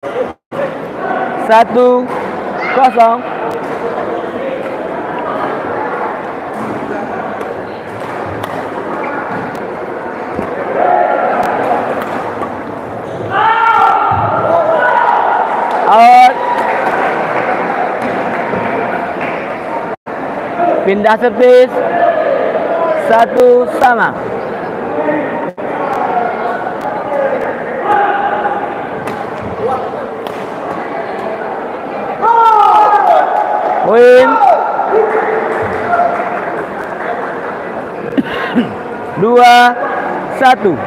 1-0. Out. Pindah servis. 1-1. Poin 2-1.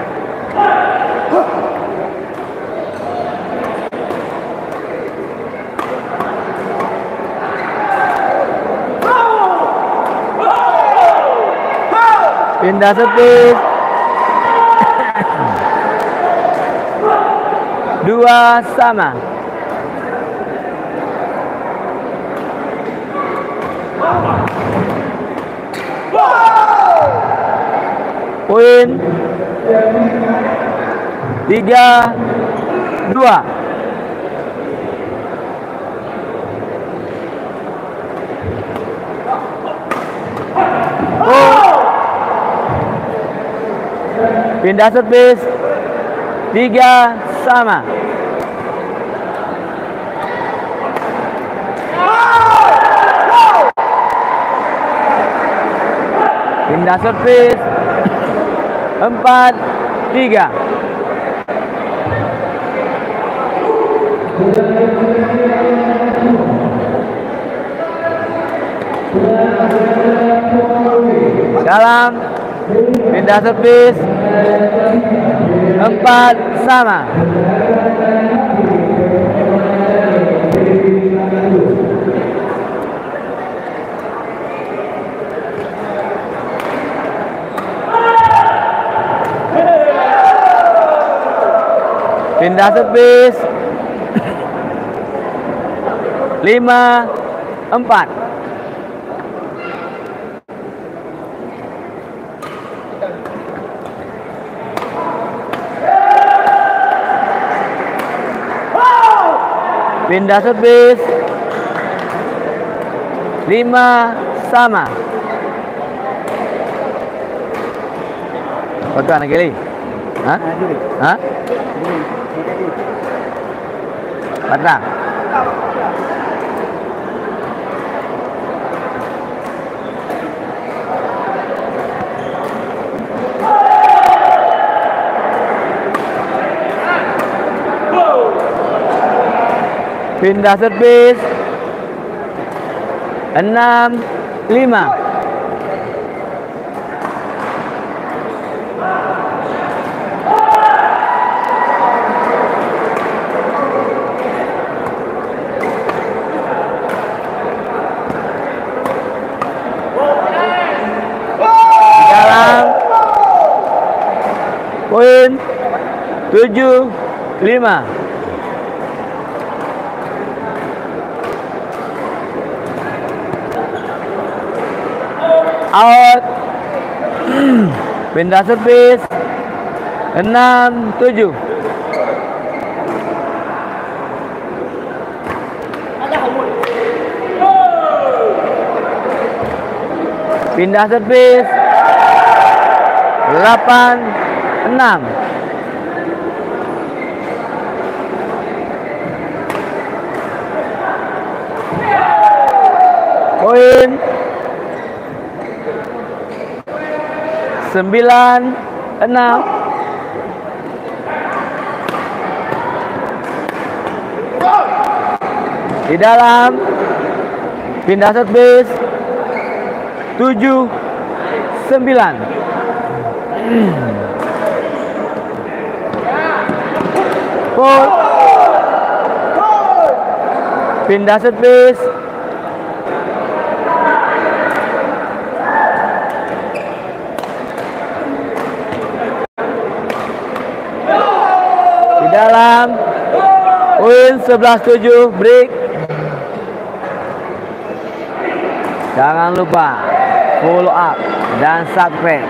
Pindah servis. 2-2. Poin 3-2. Pindah servis. 3-3. Pindah servis. 4-3. Dalam. Pindah servis. 4-4. Pindah servis. 5-4. Pindah servis. 5-5. Betul anak kali? Hah? Hah? Patah. Pindah servis. 6-5. Poin 7-5. Out. Pindah servis. 6-7. Pindah servis. 8-6. Poin 9-6. Di dalam. Pindah servis. 7-9. Foul. Pindah servis. Di dalam. Poin 11-7. Break. Jangan lupa follow up dan subscribe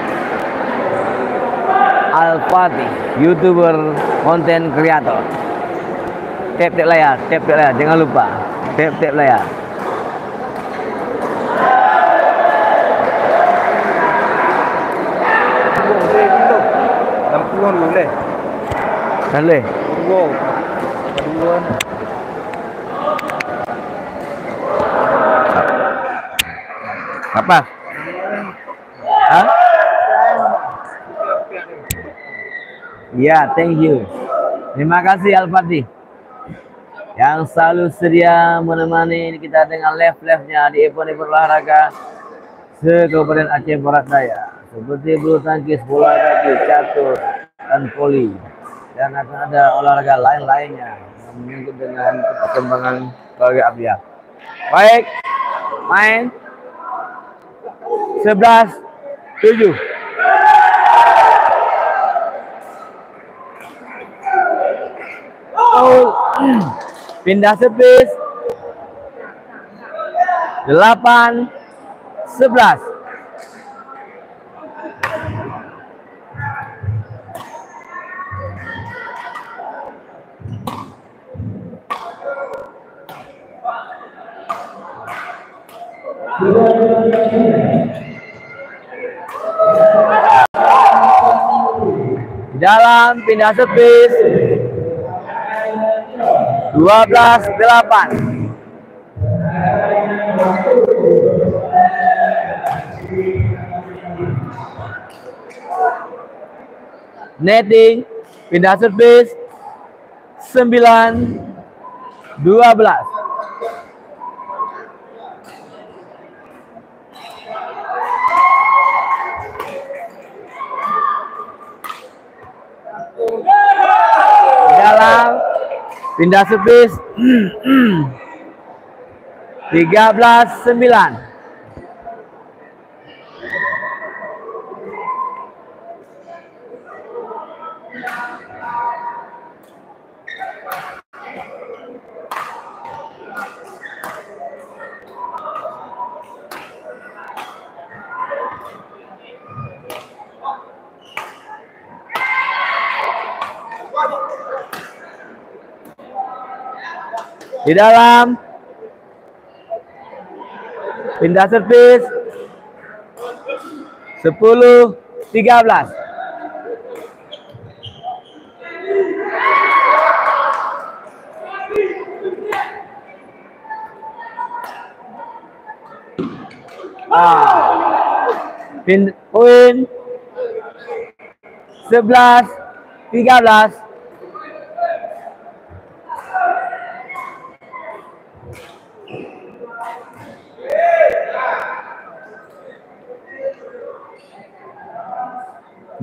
Al Fatih, YouTuber konten kreator. Tap layar, jangan lupa. Tap layar. Boleh. Boleh. Wow. Aduan. Apa? Hah? Ya, thank you. Terima kasih Al-Fatih yang selalu sedia menemani kita dengan live-nya di event-event olahraga se-Kabupaten Aceh Barat Daya, seperti bulu tangkis, bola kaki, catur, dan voli, dan akan ada olahraga lain-lainnya yang menyangkut dengan perkembangan olahraga Abia. Baik, main 11-7. Pindah servis 8-11. Dalam pindah servis 12-8. Netting pindah servis 9-12. Dalam pindah servis 13-9. Di dalam pindah servis 10-13. Poin 11-13.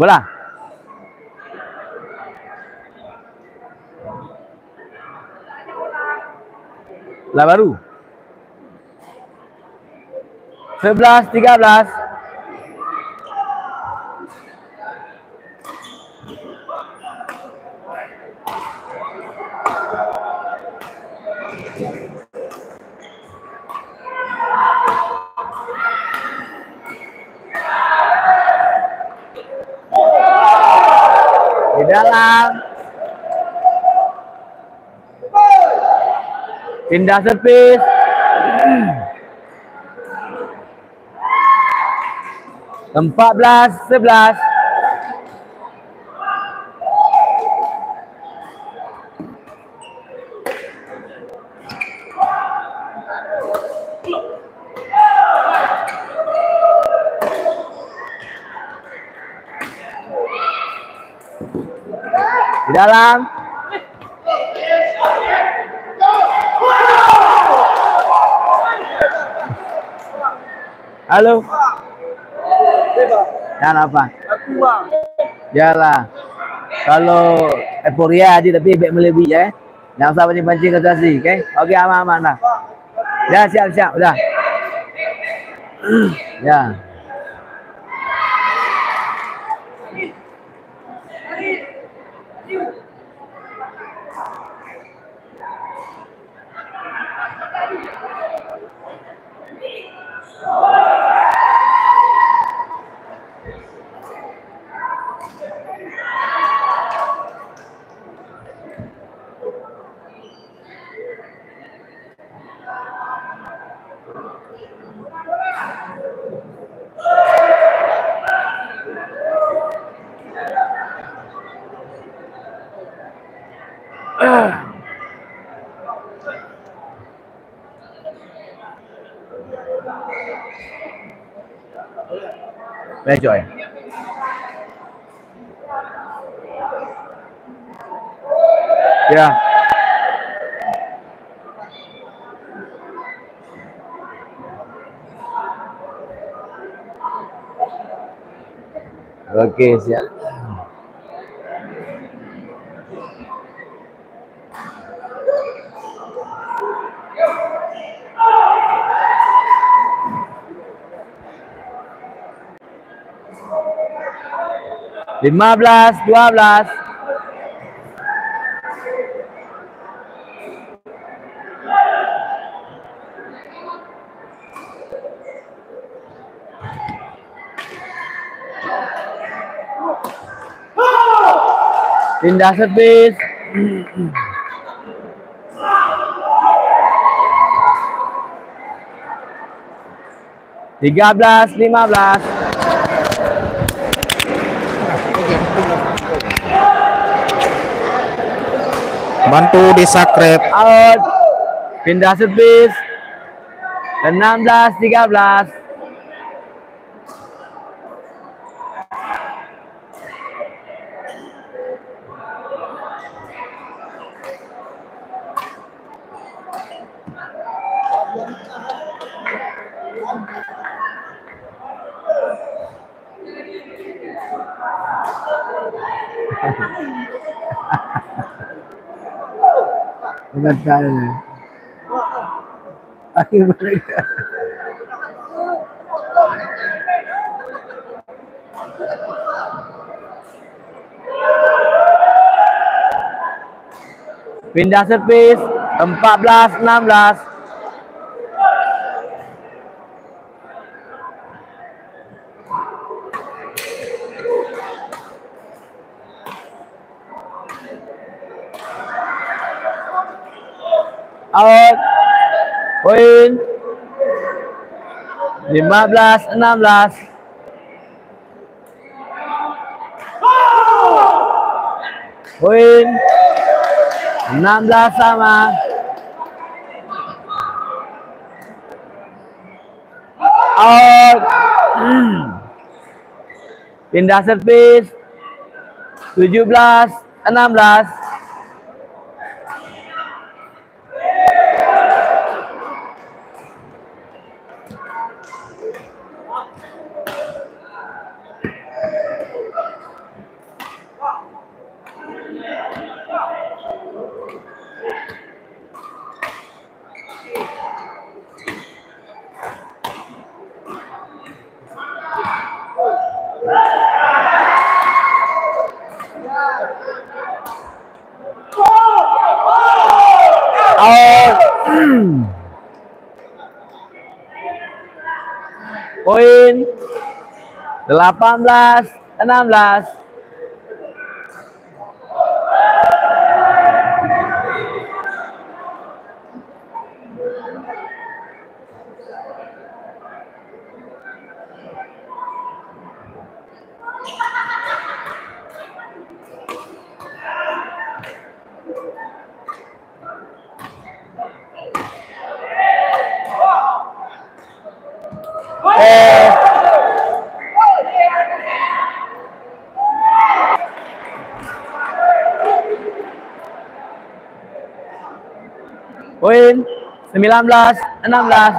Bola. Bola baru. 11-13. Di dalam pindah servis 14-11. Di dalam halo. Dan apa? Yalah. Kalau euforia aja tapi baik melebih ya. Jangan usah pancing-pancing situasi, oke? Oke, aman-aman dah. Ya, siap-siap, udah. Ya. Lecoy. Ya. Oke, siap. Lima belas, 12. Pindah servis. 13, 15. Bantu di subscribe. Out. Pindah servis. 16, 13. Bukan kali. Akhir mereka. Pindah servis. 14, 16. Out. Poin. 15, 16. Poin. 16 sama. Out. Pindah servis. 17, 16. Poin 18, 16. Poin 19, 16.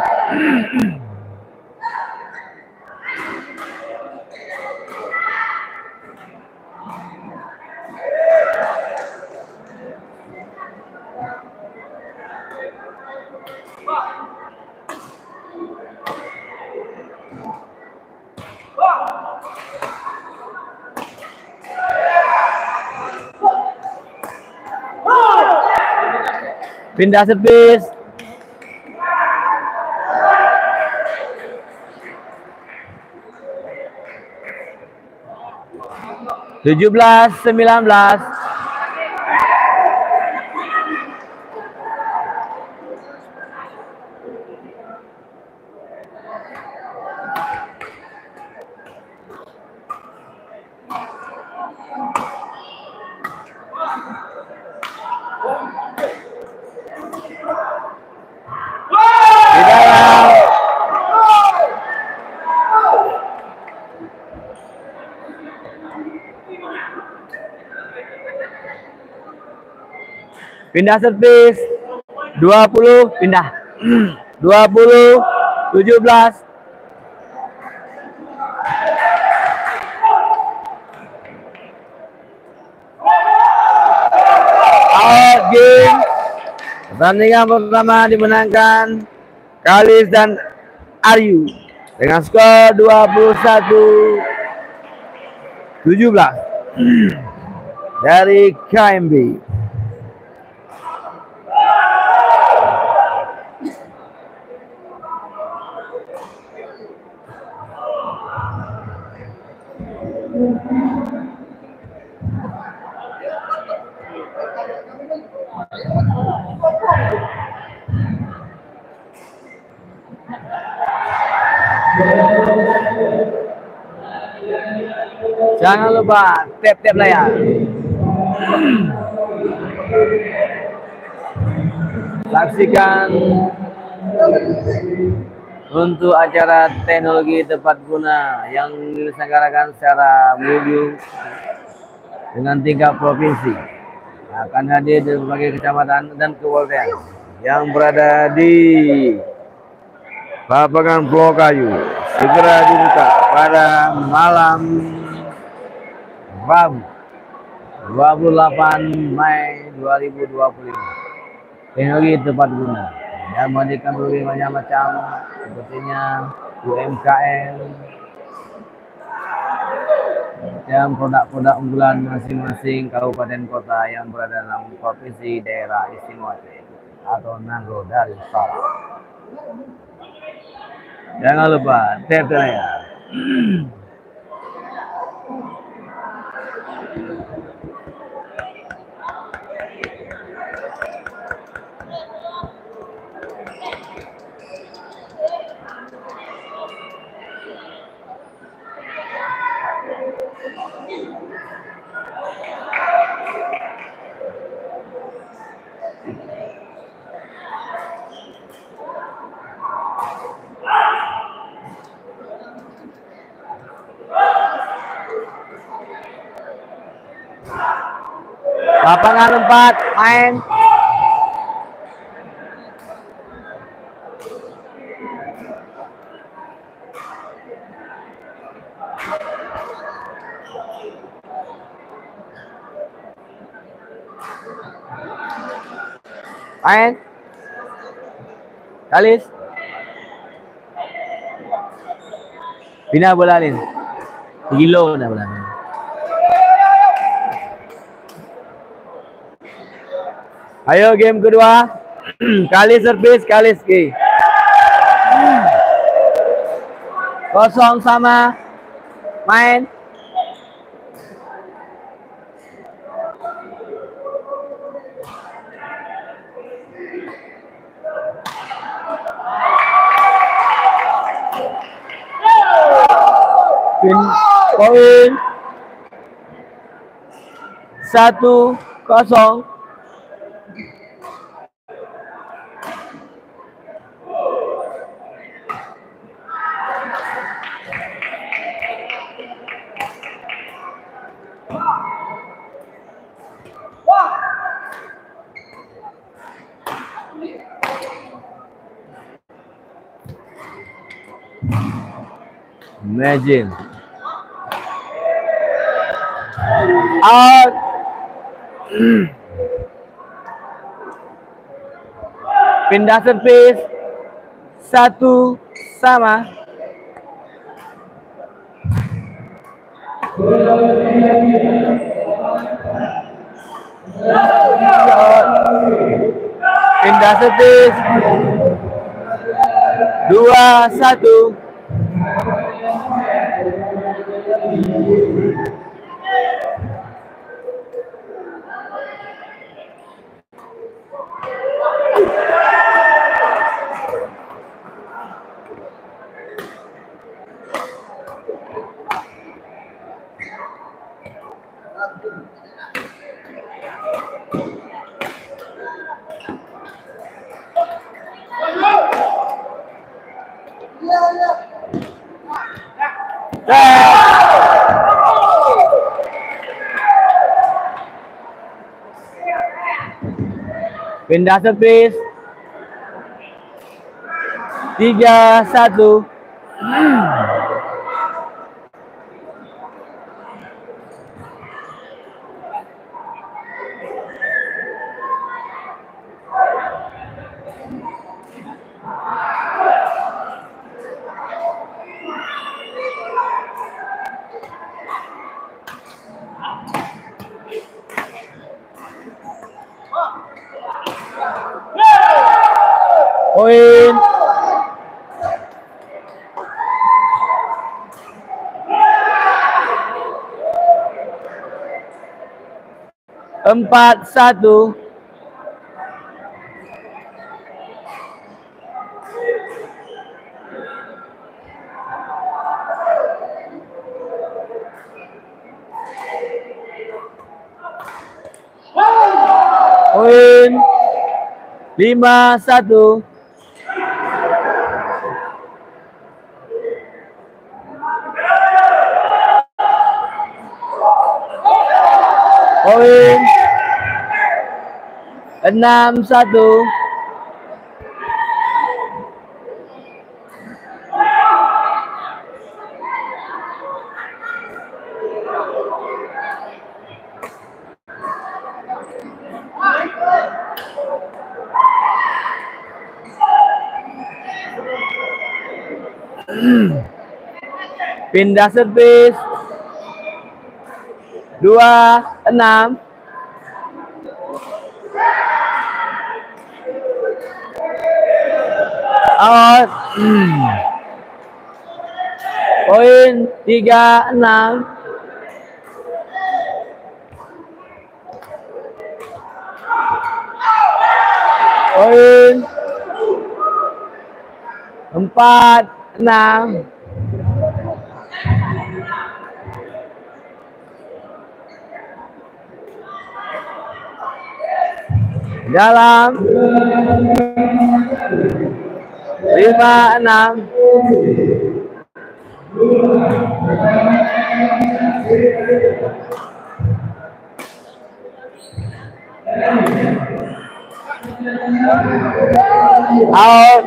Pindah servis. 17, 19. Di dalam. Pindah servis. 20 pindah. 20 17. Out game. Pertandingan pertama dimenangkan Kalis dan Aryu dengan skor 21-17 dari KMB. Jangan lupa tap-tap layar. Saksikan untuk acara teknologi tepat guna yang diselenggarakan secara medium dengan tingkat provinsi. Akan hadir di berbagai kecamatan dan kabupaten yang berada di Babakan Pulau Kayu. Segera dibuka pada malam Rabu 28 Mei 2025. Teknologi tepat guna yang menghadirkan berbagai macam sepertinya UMKM dan produk-produk unggulan masing-masing kabupaten kota yang berada dalam provinsi daerah istimewa atau Nangro dari Utara. Jangan lupa tap layar. Lapangan 4 main. Main. Kalis. Pindah bola Lin. Gilo dah bola. Ayo game kedua. Kalis servis, Kalis ki. Kosong sama. Main. Poin 1-0. Imagine. Out. Pindah servis. 1-1. Pindah servis. 2-1. Pindah servis. 3-1. Poin. Empat satu. Poin. 5-1. Poin. 6-1. Pindah servis. 2-6. Out. Poin 3-6. Poin 4-6. Dalam 5-6. Out.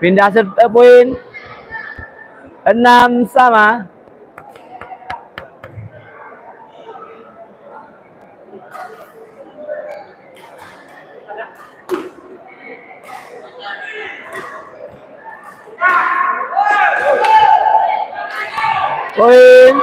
Pindah poin. 6 sama. Poin.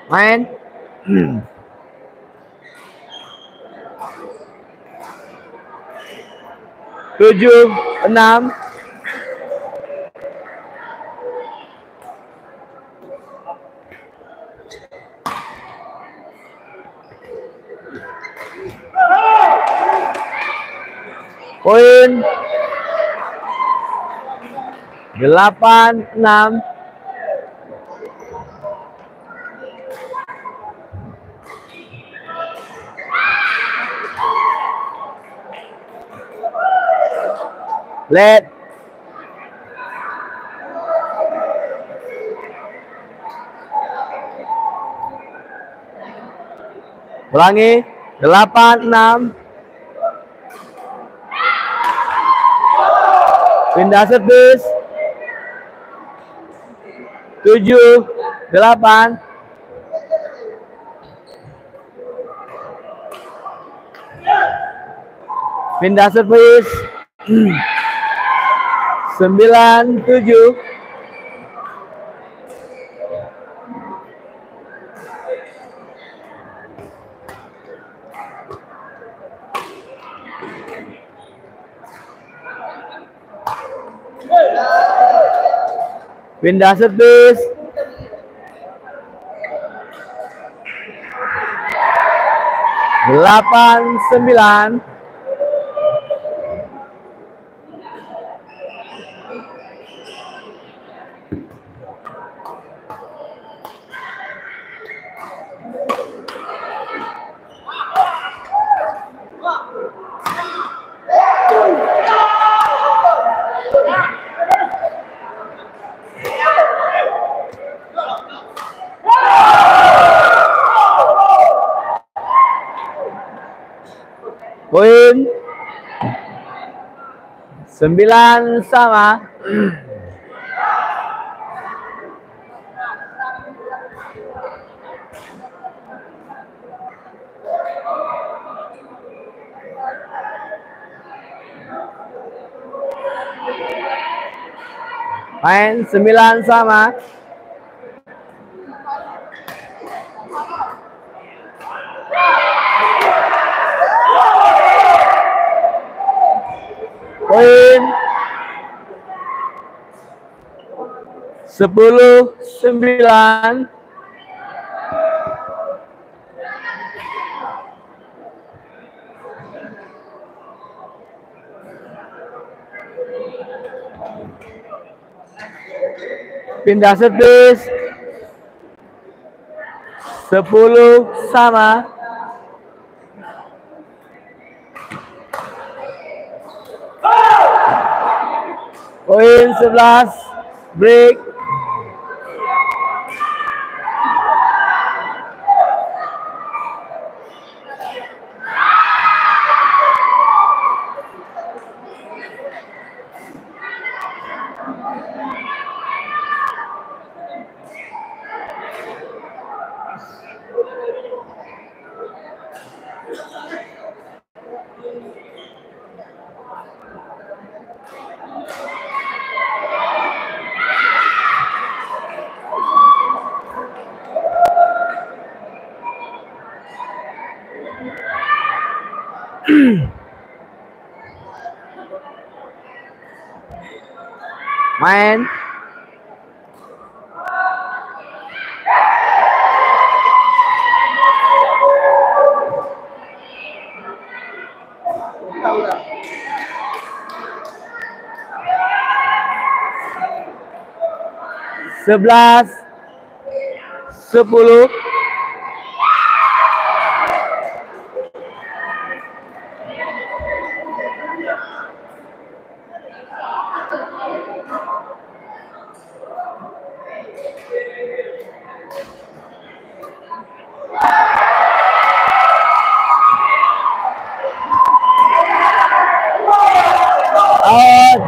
Main. 7-6. Poin 8-6. Let. Ulangi. 8-6. Pindah servis. 7-8. Pindah servis. 9-7. Pindah servis. Delapan 9. Poin 9 sama. Main 9 sama. Poin 10-9. Pindah servis. 10 sama. Poin 11. Break. Main. Sebelas 10. Out.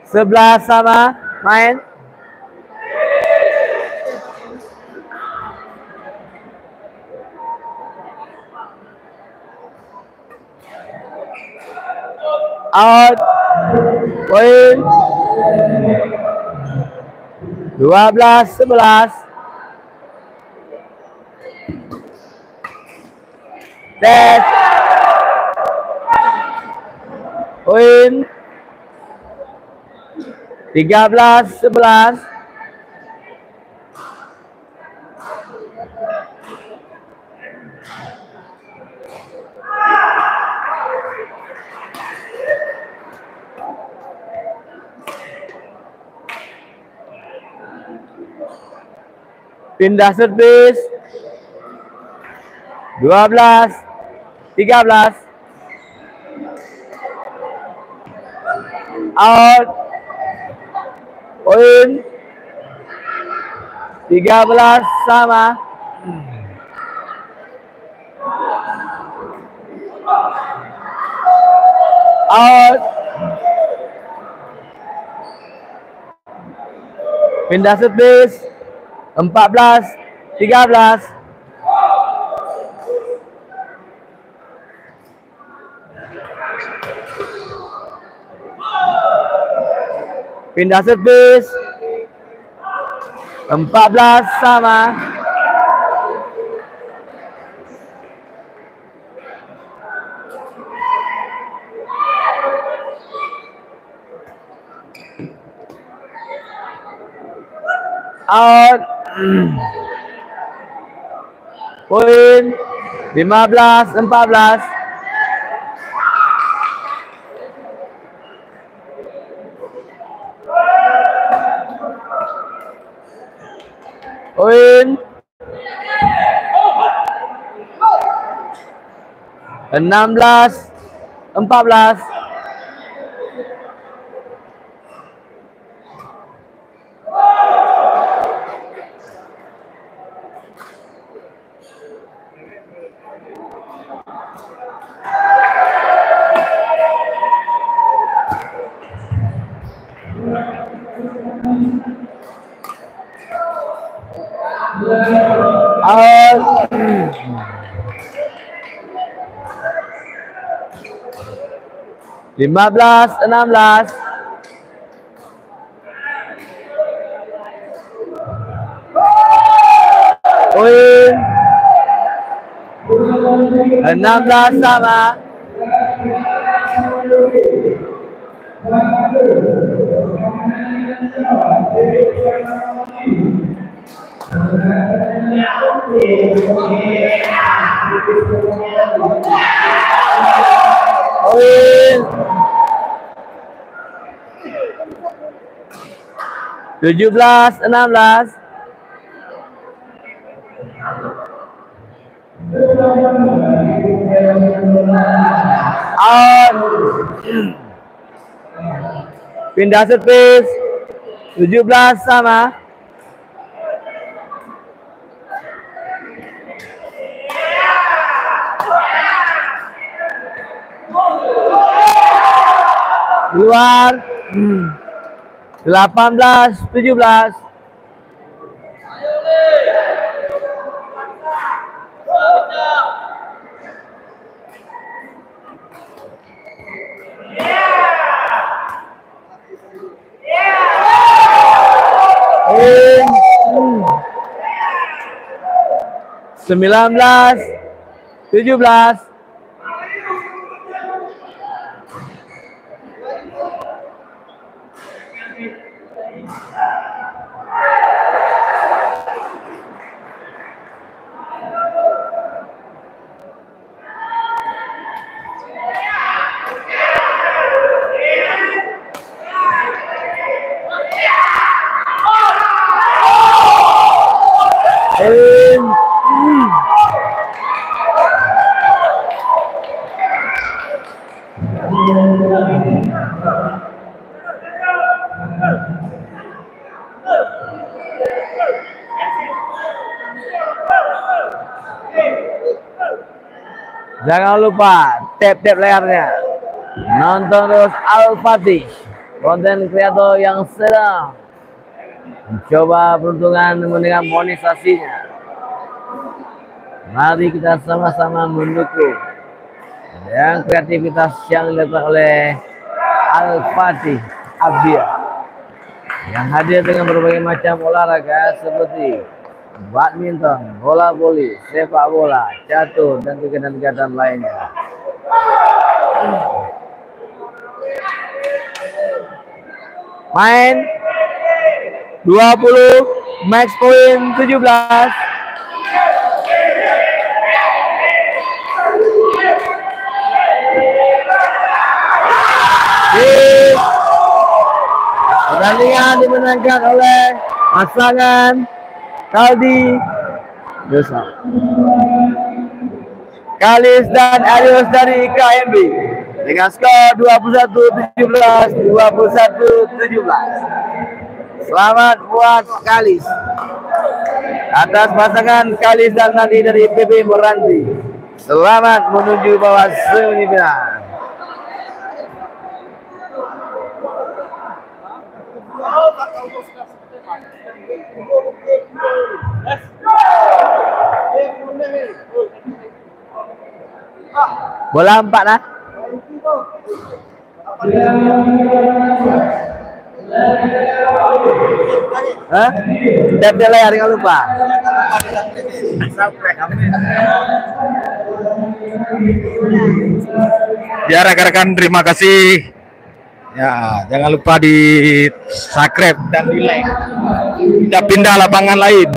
11 sama. Main. Out. Poin 12-11. Tes. Poin 13-11. Pindah servis. 12-13. Out. Poin 13 sama. Out. Pindah servis. 14-13. Pindah servis. 14 sama. Out. Poin 15-14. Poin 16-14. Out. 15-16. Poin 16 sama. Poin 17-16. Out. Pindah servis. 17 sama. Keluar. 18-17. Poin 19-17. Jangan lupa tap layarnya. Nonton terus Al-Fatih, konten kreator yang sedang mencoba peruntungan dengan monetisasinya. Mari kita sama-sama mendukung yang kreativitas yang dilakukan oleh Al-Fatih Abdiah yang hadir dengan berbagai macam olahraga seperti badminton, bola voli, sepak bola, catur, dan kegiatan-kegiatan lainnya. Main 20, match point 17. Pertandingan dimenangkan oleh pasangan Kaldi Dosa, Kalis dan Arius dari KMB dengan skor 21-17, 21-17. Selamat buat Kalis atas pasangan Kalis dan Nadi dari PB Moranti. Selamat menuju babak semifinal. Bola 4 lah. Hah? Tap di layar, jangan lupa. Ya rekan-rekan, terima kasih. Ya, jangan lupa di subscribe dan di like. Kita pindah lapangan lain.